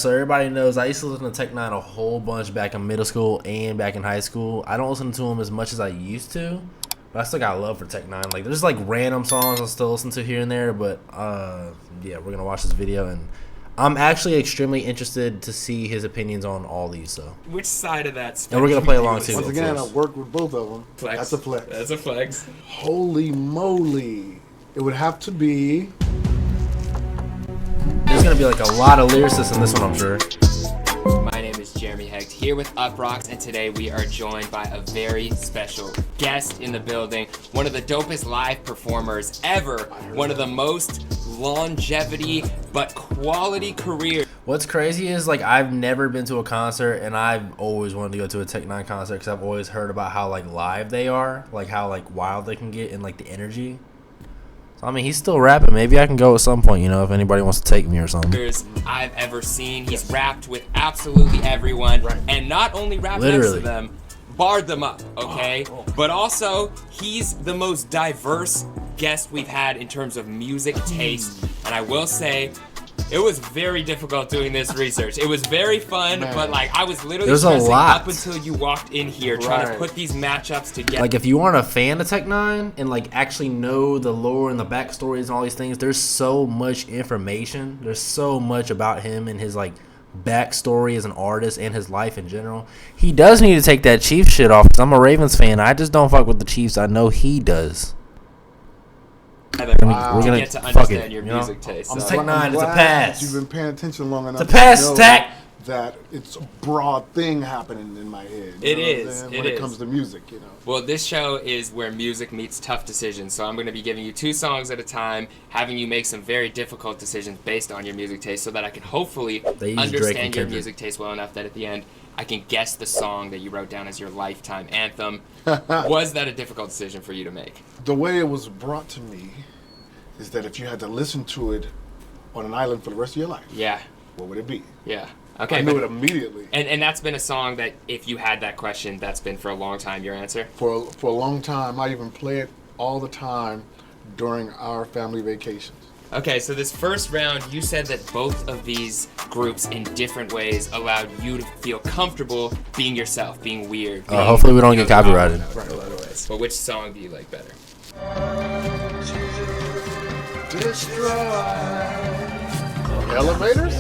So everybody knows I used to listen to Tech Nine a whole bunch back in middle school and back in high school. I don't listen to him as much as I used to, but I still got love for Tech Nine. Like there's like random songs I still listen to here and there, but yeah, we're gonna watch this video and I'm actually extremely interested to see his opinions on all these. So which side of that? And we're gonna play along too. Once again, I worked with both of them. Flex. That's a flex. That's a flex. Holy moly! It would have to be. There's gonna be like a lot of lyricists in this one, I'm sure. My name is Jeremy Hecht here with Uprocks, and today we are joined by a very special guest in the building. One of the dopest live performers ever. One of the most longevity but quality career. What's crazy is like I've never been to a concert, and I've always wanted to go to a Tech Nine concert because I've always heard about how like live they are, like how like wild they can get and like the energy. I mean, he's still rapping. Maybe I can go at some point, you know, if anybody wants to take me or something. I've ever seen. He's rapped with absolutely everyone, and not only rapped next to them, barred them up, okay? But also, he's the most diverse guest we've had in terms of music taste, and I will say, it was very difficult doing this research. It was very fun, but like I was literally stressing up until you walked in here trying to put these matchups together. Like if you aren't a fan of Tech Nine and like actually know the lore and the backstories and all these things, there's so much information. There's so much about him and his like backstory as an artist and his life in general. He does need to take that Chiefs shit off because I'm a Ravens fan. I just don't fuck with the Chiefs. I know he does. We're gonna get to understand your music taste. I'm Tech Nine. It's a pass. You've been paying attention long enough. It's a pass, Tech. That it's a broad thing happening in my head. It is. When it comes to music, you know. Well, this show is where music meets tough decisions. So I'm going to be giving you 2 songs at a time, having you make some very difficult decisions based on your music taste, so that I can hopefully understand your music taste well enough that at the end I can guess the song that you wrote down as your lifetime anthem. Was that a difficult decision for you to make? The way it was brought to me is that if you had to listen to it on an island for the rest of your life, what would it be? Yeah. Okay. I knew it immediately. And that's been a song that, if you had that question, that's been for a long time your answer? For a long time. I even play it all the time during our family vacations. Okay, so this first round, you said that both of these groups in different ways allowed you to feel comfortable being yourself, being weird. Hopefully we don't get copyrighted. But which song do you like better? Elevators?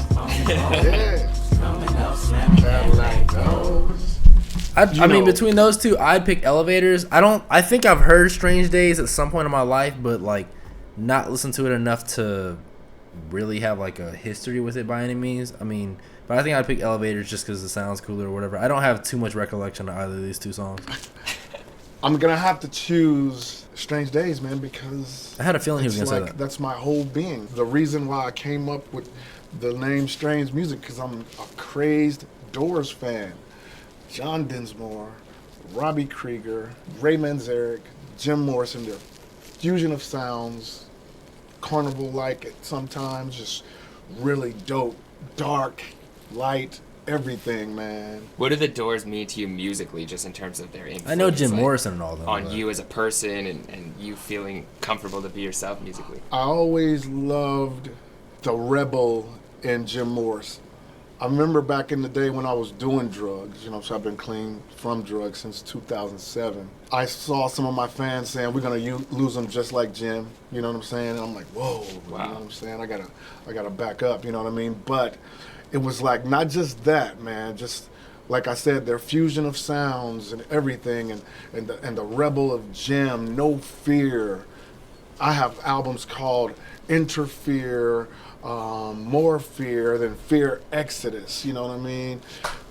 Yeah. I mean, between those two, I'd pick Elevators. I think I've heard Strange Days at some point in my life, but like not listened to it enough to really have like a history with it by any means. I mean, but I think I'd pick Elevators just because it sounds cooler or whatever. I don't have too much recollection of either of these two songs. I'm gonna have to choose Strange Days, man, because I had a feeling he was gonna say that. That's my whole being. The reason why I came up with the name Strange Music, because I'm a crazed Doors fan. John Densmore, Robbie Krieger, Ray Manzarek, Jim Morrison, their fusion of sounds, carnival-like at sometimes, just really dope, dark, light, everything, man. What do the Doors mean to you musically, just in terms of their influence? I know Jim Morrison and all that. On you as a person and you feeling comfortable to be yourself musically. I always loved the rebel in Jim Morrison. I remember back in the day when I was doing drugs, you know, so I've been clean from drugs since 2007. I saw some of my fans saying, we're going to lose them just like Jim, you know what I'm saying? And I'm like, whoa, wow. You know what I'm saying? I gotta back up, you know what I mean? But it was like, not just that, man, just like I said, their fusion of sounds and everything, and the rebel of Jim, No Fear. I have albums called Interfere, More Fear Than Fear Exodus, you know what I mean?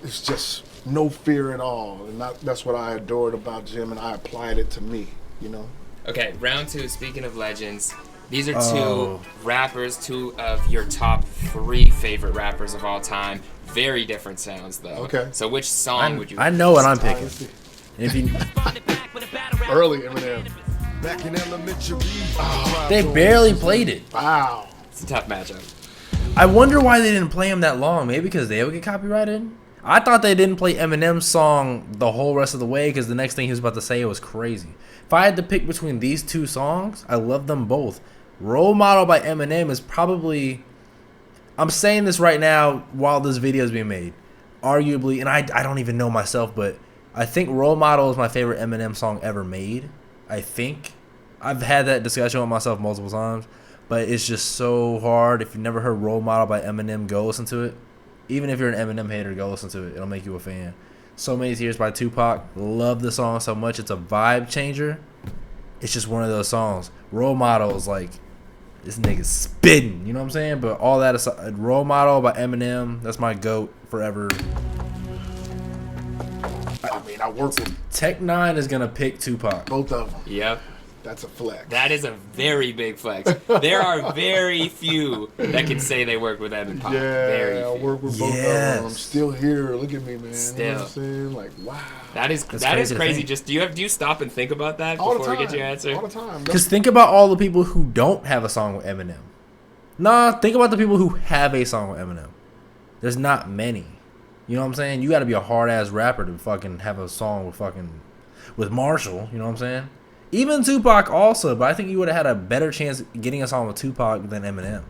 It's just no fear at all, and that's what I adored about Jim, and I applied it to me, you know? Okay, round 2, speaking of legends, these are 2 rappers, 2 of your top 3 favorite rappers of all time. Very different sounds, though. Okay. So which song would you... I know what I'm picking. If you... Early Eminem. Back in elementary. They barely played it. Wow. It's a tough matchup. I wonder why they didn't play him that long. Maybe because they would get copyrighted? I thought they didn't play Eminem's song the whole rest of the way because the next thing he was about to say was crazy. If I had to pick between these 2 songs, I love them both. Role Model by Eminem is probably... I'm saying this right now while this video is being made. Arguably, and I don't even know myself, but I think Role Model is my favorite Eminem song ever made. I think. I've had that discussion with myself multiple times, but it's just so hard. If you've never heard Role Model by Eminem, go listen to it. Even if you're an Eminem hater, go listen to it. It'll make you a fan. So Many Tears by Tupac. Love the song so much. It's a vibe changer. It's just one of those songs. Role Model is like, this nigga's spitting. You know what I'm saying? But all that aside, Role Model by Eminem, that's my GOAT forever. I mean, I work with N9NE is going to pick Tupac. both of them. Yep. That's a flex. That is a very big flex. There are very few that can say they work with Evan Pop. Yeah, very I few. work with both of them. I'm still here. Look at me, man. Still. You know what I'm saying? Like, wow. That is crazy. Just do you stop and think about that All the before time. we get your answer? All the time. Because think about all the people who don't have a song with Eminem. Nah, think about the people who have a song with Eminem. There's not many. You know what I'm saying? You got to be a hard-ass rapper to fucking have a song with Marshall. You know what I'm saying? Even Tupac also, but I think you would have had a better chance getting a song with Tupac than Eminem.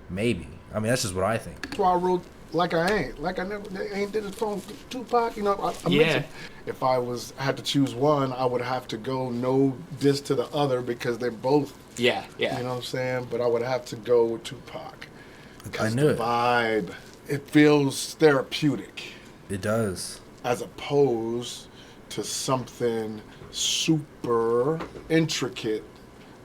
Maybe. I mean, that's just what I think. That's why I wrote Like I Ain't. Like I never ain't did a song with Tupac. You know, I Yeah. mentioned if I had to choose one, I would have to go no diss to the other because they're both. Yeah. You know what I'm saying? But I would have to go with Tupac. I knew the it. vibe, it feels therapeutic It does. as opposed to something super intricate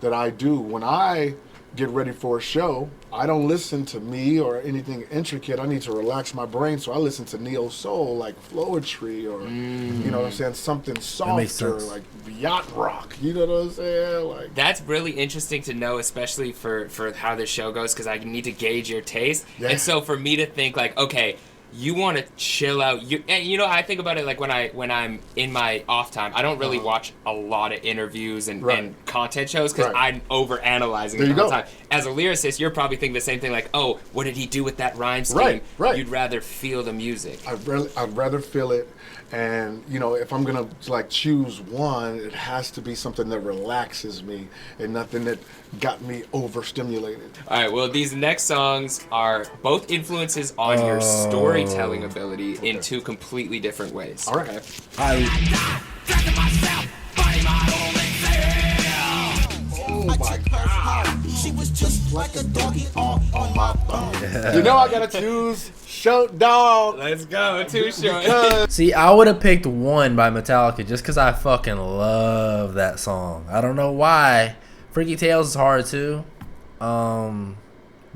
that I do. When I get ready for a show, I don't listen to me or anything intricate. I need to relax my brain, so I listen to neo soul, like Floetry, or you know what I'm saying, something makes softer, sense. like yacht rock. You know what I'm saying? Like That's really interesting to know, especially for how this show goes, because I need to gauge your taste. Yeah. And so for me to think like, okay, you want to chill out. I think about it like when I'm in my off time. I don't really watch a lot of interviews and content shows because I'm over analyzing it all the time. As a lyricist, you're probably thinking the same thing. Like, oh, what did he do with that rhyme scheme? Right. You'd rather feel the music. I'd rather feel it, and you know, if I'm gonna like choose one, it has to be something that relaxes me and nothing that got me overstimulated. All right. Well, these next songs are both influences on your storytelling ability in two completely different ways. All right. Okay? Oh my God. She was just like a doggy on my phone. You know I gotta choose Show Dog. Let's go. Too short. See, I would have picked One by Metallica just because I fucking love that song. I don't know why. Freaky Tales is hard too. But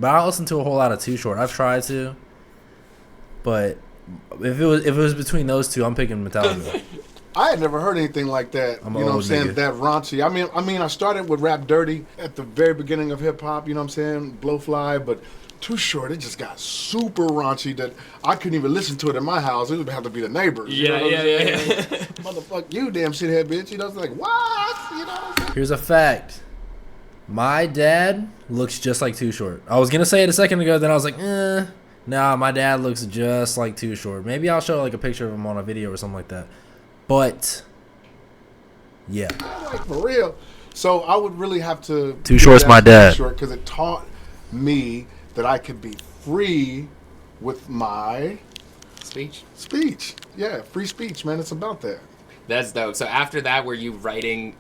I don't listen to a whole lot of Too Short. I've tried to. But if it was between those two, I'm picking Metallica. I had never heard anything like that. I'm You an know what I'm old saying? nigga. That raunchy. I mean, I started with Rap Dirty at the very beginning of hip hop. You know what I'm saying? Blowfly, but Too Short, it just got super raunchy that I couldn't even listen to it in my house. It would have to be the neighbors. You know what I'm saying? Motherfuck you, damn shithead bitch. You know, it's like what? You know what I'm saying? Here's a fact. My dad looks just like Too Short. I was gonna say it a second ago, then I was like, nah, my dad looks just like Too Short. Maybe I'll show like a picture of him on a video or something like that. But yeah, Like for real. So I would really have to. Too Short's my dad. Because it taught me that I could be free with my Speech. speech. Yeah, free speech, man. It's about that. That's dope. So after that, were you writing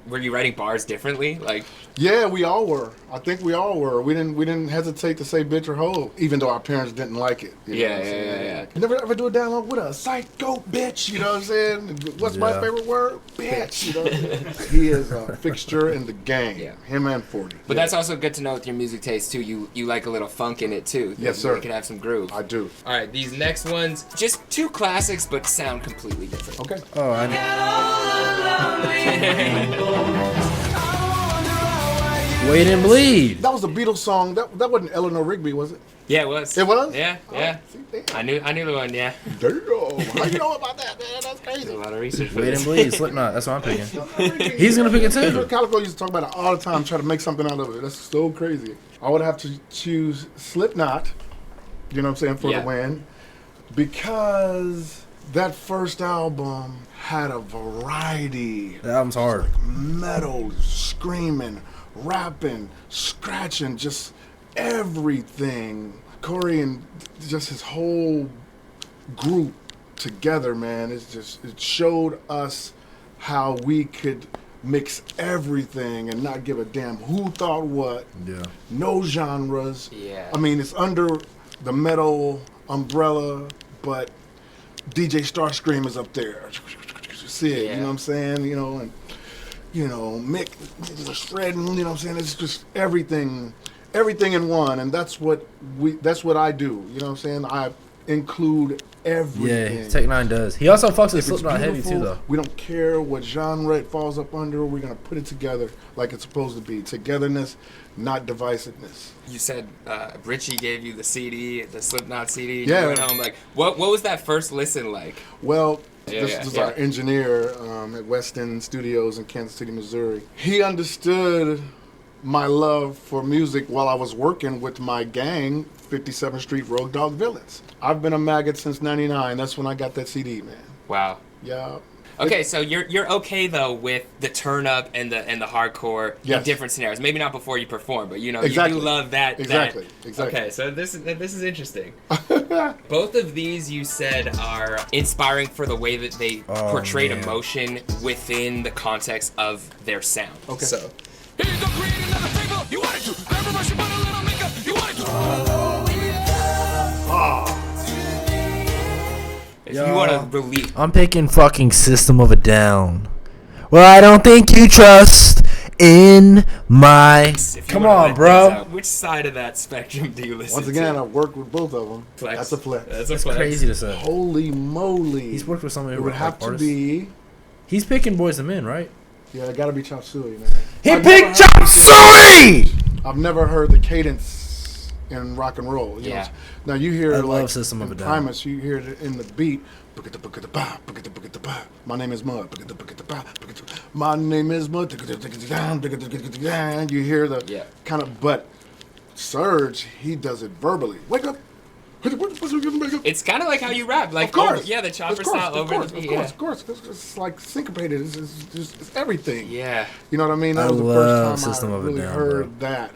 bars differently? Like, Yeah, we all were. I think we all were. We didn't hesitate to say bitch or hoe, even though our parents didn't like it. You know what I'm saying? yeah. You never ever do a dialogue with a psycho bitch. You know what I'm saying? What's my Yeah. favorite word? Bitch. You know what I'm saying? He is a fixture in the game. Yeah. Him and 40. But Yeah. that's also good to know with your music taste too. You like a little funk in it too. Yes, sir. You can have some groove. I do. All right, these next ones, just two classics, but sound completely different. Okay. oh, I know. Wait and Bleed. That was a Beatles song. That wasn't Eleanor Rigby, was it? Yeah, it was. It was? Yeah. See, damn. I knew the one. Yeah. Damn. How you know about that, man? That's Did crazy. a lot of research. For Wait this. and Bleed. Slipknot. That's what I'm picking. He's gonna pick it too. Calico used to talk about it all the time, try to make something out of it. That's so crazy. I would have to choose Slipknot, you know what I'm saying, for Yeah. the win, because that first album had a variety. That album's hard. Metal, screaming, rapping, scratching, just everything Corey and just his whole group together, man, it showed us how we could mix everything and not give a damn who thought what. Yeah. No genres. Yeah. I mean, it's under the metal umbrella, but DJ Starscream is up there. See it, you know what I'm saying? You know, and Mick is shredding, you know what I'm saying? It's just everything in one, and that's what I do. You know what I'm saying? I include everything. Yeah, Tech-9 does. He also fucks with Slipknot heavy too, though. We don't care what genre it falls up under. We're gonna put it together like it's supposed to be. Togetherness, not divisiveness. You said Richie gave you the CD, the Slipknot CD. Yeah. You went home like, what was that first listen like? Well, this is our engineer at West End Studios in Kansas City, Missouri. He understood my love for music while I was working with my gang, 57th Street Road Dog Villains. I've been a maggot since '99. That's when I got that CD, man. Wow. Yeah. Okay, so you're okay though with the turn up and the hardcore in different scenarios. Maybe not before you perform, but you do love that. Exactly. Okay, so this is interesting. Both of these you said are inspiring for the way that they portrayed emotion within the context of their sound. Okay. So. You wanted to. Everybody should put a little makeup. You wanted to. If you want to relieve. I'm picking fucking System of a Down. Well, I don't think you trust in my. Come on, bro. Which side of that spectrum do you listen to? Once again, I've worked with both of them. Flex. That's a flex. That's crazy to say. Holy moly. He's worked with somebody who would have to be. He's picking Boyz II Men, right? Yeah, it gotta be Chop Suey, man. He picked Chop Suey! I've never heard the cadence in rock and roll. You know? Now you hear I like love System of a Down. Primus, you hear it in the beat. My name is Mud. My name is Mud. You hear the kind of, but Surge, he does it verbally. Wake up. It's kind of like how you rap, like of course, the chopper style over the beat. Of course. It's like syncopated. It's everything. Yeah. You know what I mean? That was the first time I really heard that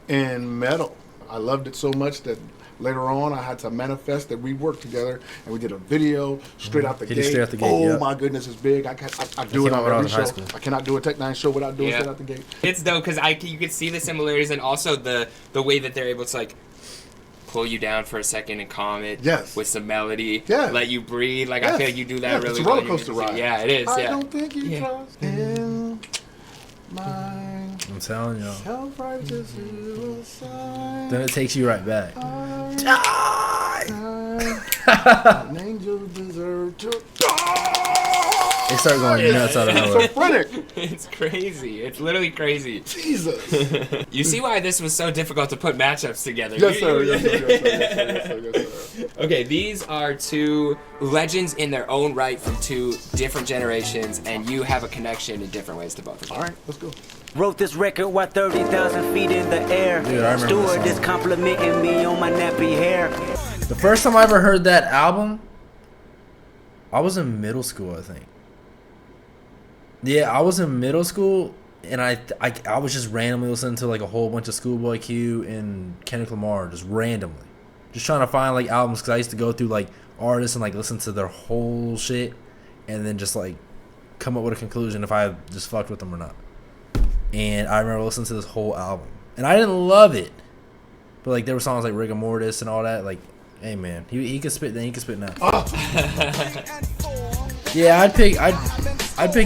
in metal. I loved it so much that later on I had to manifest that we worked together and we did a video straight out the gate. Straight out the gate. Oh my goodness, it's big. I do it on every show. I cannot do a Tech-9 show without doing straight out the gate. It's dope because you could see the similarities and also the way that they're able to like pull you down for a second and calm it with some melody, let you breathe. Like I feel like you do that really well. It's a roller coaster ride. Yeah, it is. I don't think you trust in my I'm telling y'all. self-righteous suicide. Then it takes you right back. An angel deserve to die. They start going nuts out of nowhere. It's crazy. It's literally crazy. Jesus. You see why this was so difficult to put matchups together. Yes, sir. Okay, these are two legends in their own right from two different generations, and you have a connection in different ways to both of them. All right, let's go. Wrote this record while 30,000 feet in the air. Dude, I remember Steward is complimenting me on my nappy hair. The first time I ever heard that album, I was in middle school, I think. Yeah, I was in middle school, and I was just randomly listening to like a whole bunch of Schoolboy Q and Kendrick Lamar, just randomly, just trying to find like albums because I used to go through like artists and like listen to their whole shit, and then just like come up with a conclusion if I just fucked with them or not. And I remember listening to this whole album, and I didn't love it, but like there were songs like Rigor Mortis and all that. Like, hey man, he could spit then, he could spit now. Yeah, I'd pick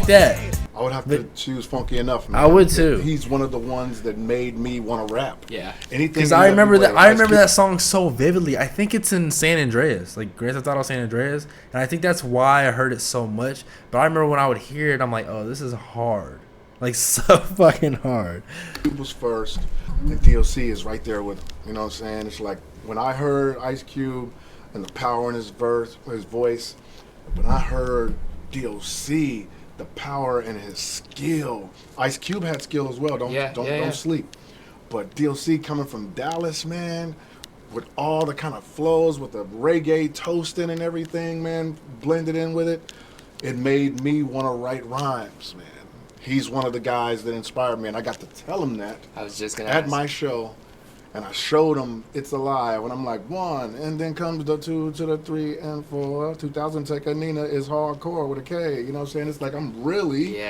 that. I would have to choose Funky Enough, man. I would too. He's one of the ones that made me want to rap. Yeah. Because I remember that song so vividly. I think it's in San Andreas, like Grand Theft Auto San Andreas, and I think that's why I heard it so much. But I remember when I would hear it, I'm like, oh, this is hard, like so fucking hard. Cube was first, and DLC is right there with him. You know what I'm saying? It's like when I heard Ice Cube and the power in his voice. When I heard DLC, the power and his skill. Ice Cube had skill as well. Don't sleep. But DLC coming from Dallas, man, with all the kind of flows, with the reggae toasting and everything, man, blended in with it, it made me want to write rhymes, man. He's one of the guys that inspired me, and I got to tell him that I was just gonna at ask. my show, And I showed him It's Alive, and I'm like, 1, and then comes the 2 to the 3 and 4. 2000 Take a Nina is hardcore with a K. You know what I'm saying? It's like I'm really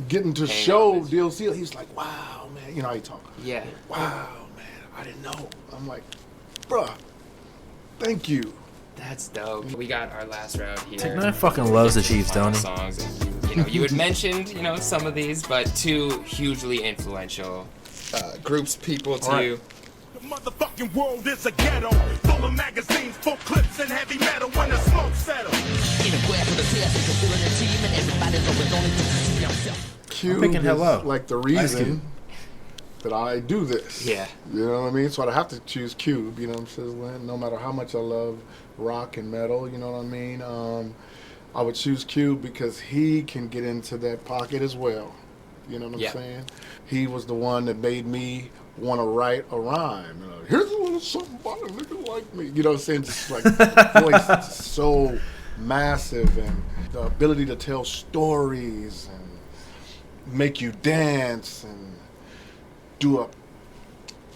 getting to show DLC. He's like, wow, man. You know how he talk. Yeah. Wow, man. I didn't know. I'm like, bruh, thank you. That's dope. We got our last round here. Tech9 fucking loves the Chiefs, don't he? Songs. And you had mentioned, some of these, but 2 hugely influential groups, people to you. The motherfucking world is a ghetto, full of magazines, full clips, and heavy metal when the smoke settles. Cube picking is hello. like the reason that I do this. Yeah. You know what I mean? So I'd have to choose Cube, you know what I'm saying? No matter how much I love rock and metal, you know what I mean? I would choose Cube because he can get into that pocket as well. You know what I'm saying? He was the one that made me want to write a rhyme. Here's a little something about a nigga like me. You know what I'm saying? Just like voice is so massive, and the ability to tell stories and make you dance and do a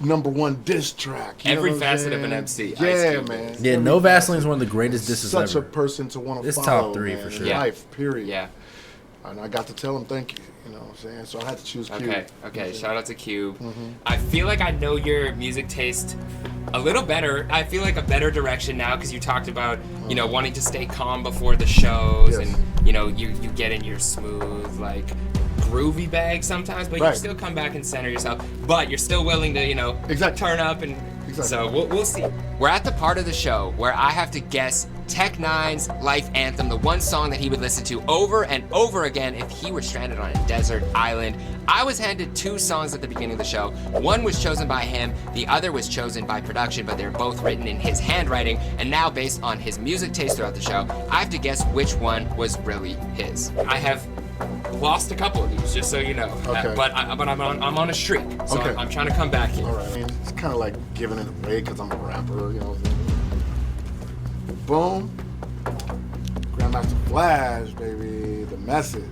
#1 diss track. Every facet of an MC. Yeah, man. Yeah, No Vaseline is one of the greatest disses Such ever. a person to want to It's follow. top 3 man, for in sure. life, period. Yeah. And I got to tell him thank you. You know what I'm saying? So I had to choose Cube. Okay. Shout out to Cube. I feel like I know your music taste a little better. I feel like a better direction now because you talked about, wanting to stay calm before the shows, and you get in your smooth, like, groovy bag sometimes, but you still come back and center yourself. But you're still willing to, turn up and. So we'll see. We're at the part of the show where I have to guess Tech9's life anthem, the one song that he would listen to over and over again if he were stranded on a desert island. I was handed 2 songs at the beginning of the show. One was chosen by him, the other was chosen by production, but they're both written in his handwriting, and now based on his music taste throughout the show, I have to guess which one was really his. I have lost a couple of these, just so you know. Okay. But I'm on a streak, so I'm trying to come back here. All right. I mean, it's kind of like giving it away because I'm a rapper, you know. Boom. Grandmaster Flash, baby. The Message.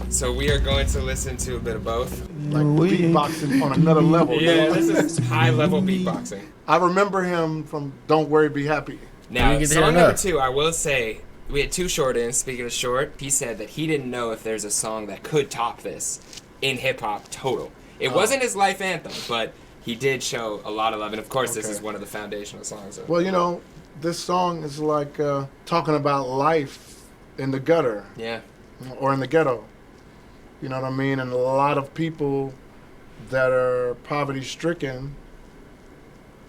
So we are going to listen to a bit of both. Like beatboxing on another level. Yeah, this is high-level beatboxing. I remember him from Don't Worry, Be Happy. Now, song number 2, I will say, we had 2 short ins. Speaking of short, he said that he didn't know if there's a song that could top this in hip-hop total. It wasn't his life anthem, but he did show a lot of love, and of course this is one of the foundational songs. Well, this song is like talking about life in the gutter. Yeah. Or in the ghetto. You know what I mean? And a lot of people that are poverty-stricken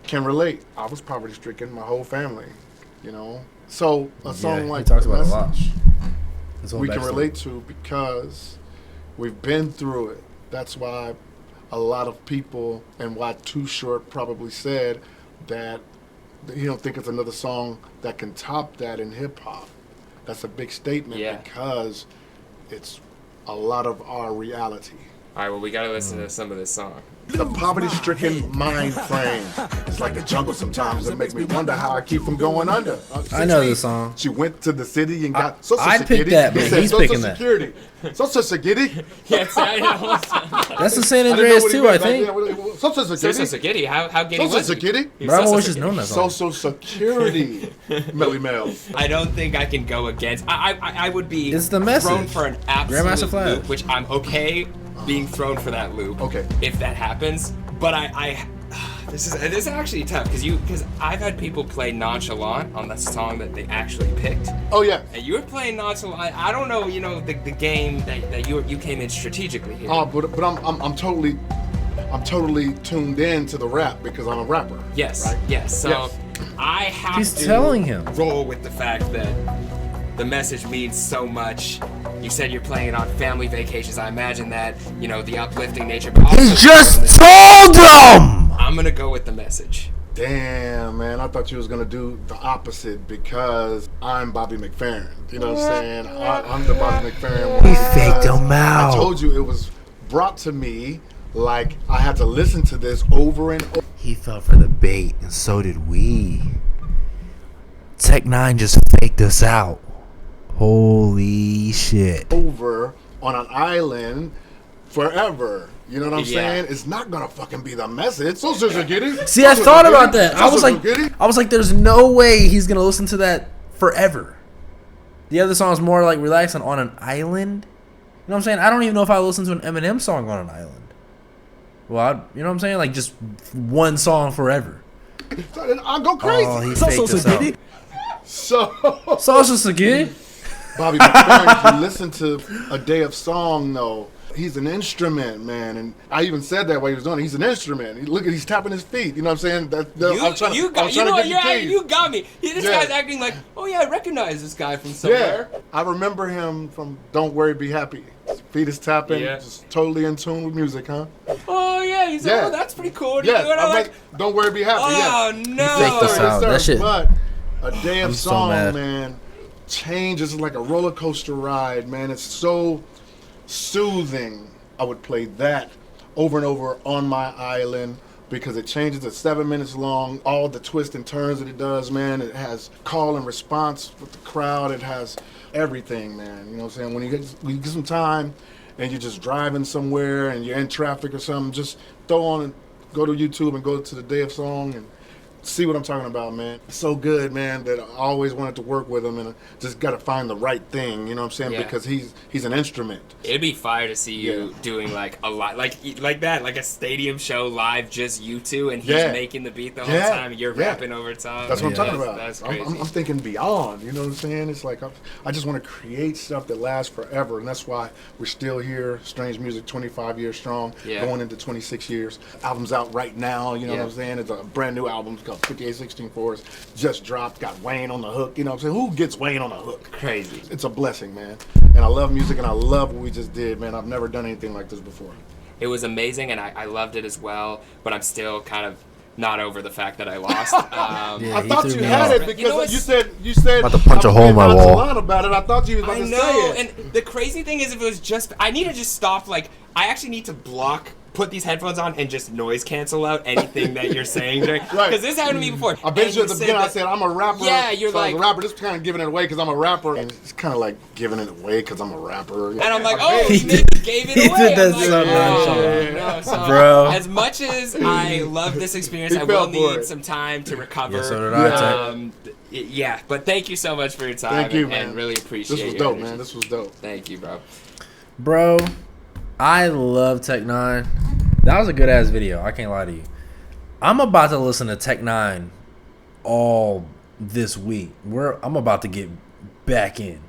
can relate. I was poverty-stricken, my whole family, So a song like he talks about Message, a lot. we can relate to because we've been through it. That's why a lot of people, and why Too Short probably said that he don't think it's another song that can top that in hip-hop. That's a big statement because it's a lot of our reality. All right, well, we got to listen to some of this song. The poverty-stricken mind frame. It's like a jungle sometimes. It makes me wonder how I keep from going under. I know the song. She went to the city and got Social I Security. picked that, but He said, he's Social picking that. Security. Social Security. Yes, I know. That's the San Andreas too, I think. Social Security. Social Security. How giddy Social was he? Security. But I've always just known that song. Social Security. Melly Mel. I don't think I can go against. I would be It's the Message. thrown for an absolute Grandmaster Flash. loop, which I'm okay being thrown for that loop. Okay. If that happens, but this is actually tough because I've had people play Nonchalant on the song that they actually picked. Oh yeah. And you were playing Nonchalant. I don't know, the game that you came in strategically here. Oh, but I'm totally tuned in to the rap because I'm a rapper. Yes. Right? Yes. So Yes. I have He's to telling him. roll with the fact that the message means so much. You said you're playing it on family vacations. I imagine that, the uplifting nature. But also He just told him! I'm going to go with the message. Damn, man, I thought you was gonna do the opposite because I'm Bobby McFerrin. You know what I'm saying? I'm the Bobby McFerrin. He faked him out. I told you it was brought to me like I had to listen to this over and over. He fell for the bait, and so did we. Tech9 just faked us out. Holy shit. Over on an island forever. You know what I'm saying? It's not gonna fucking be the message. Social Security. See, I thought about that. I was like, there's no way he's gonna listen to that forever. The other song's more like relaxing on an island. You know what I'm saying? I don't even know if I listen to an Eminem song on an island. Well, you know what I'm saying? Like just one song forever. I'll go crazy. Oh, he faked this out. Social Security. Bobby McFerrin, you listen to A Day of Song though. He's an instrument, man, and I even said that while he was doing it. He's an instrument. Look at, he's tapping his feet. You know what I'm saying? You got me. This guy's acting like, oh yeah, I recognize this guy from somewhere. Yeah, I remember him from Don't Worry, Be Happy. His feet is tapping, just totally in tune with music, huh? Oh yeah, he's oh, that's pretty cool. I'm like, Don't Worry, Be Happy. Oh no, faked this out. That shit. But A Day of Song, so man, changes like a roller coaster ride, man. It's so soothing. I would play that over and over on my island because it changes. It's 7 minutes long. All the twists and turns that it does, man. It has call and response with the crowd. It has everything, man. You know what I'm saying? When you get some time and you're just driving somewhere and you're in traffic or something, just throw on and go to YouTube and go to the Day of Song and see what I'm talking about, man. It's so good, man, that I always wanted to work with him, and I just got to find the right thing, you know what I'm saying? Yeah. Because he's an instrument. It'd be fire to see you doing like a lot, like that, like a stadium show live, just you two, and he's making the beat the whole time, and you're rapping over top. That's what I'm talking about. That's crazy. I'm thinking beyond, you know what I'm saying? It's like I just want to create stuff that lasts forever, and that's why we're still here. Strange Music, 25 years strong, going into 26 years. Album's out right now, you know what I'm saying? It's a brand new album. It's called 5816 Force, just dropped, got Wayne on the hook, you know what I'm saying? Who gets Wayne on the hook? Crazy. It's a blessing, man. And I love music, and I love what we just did, man. I've never done anything like this before. It was amazing, and I loved it as well, but I'm still kind of not over the fact that I lost. I thought you had it because you said about to punch a hole in my wall about it. I thought you was about to say it. And the crazy thing is, if it was just, I need to just stop, like, I actually need to put these headphones on and just noise cancel out anything that you're saying during. Right. Because this happened to me before. I bet you at the beginning I said I'm a rapper. Yeah, you're so like a rapper. This is kind of giving it away because I'm a rapper, and it's kind of like giving it away because I'm a rapper. And I'm like, oh, he maybe gave it away. He did that so bro. As much as I love this experience, I will need some time to recover. Yeah, so did I. Yeah, but thank you so much for your time. Thank you, man. And really appreciate it. This was dope, man. This was dope. Thank you, bro. Bro, I love Tech-9. That was a good ass video. I can't lie to you. I'm about to listen to Tech-9 all this week. I'm about to get back in.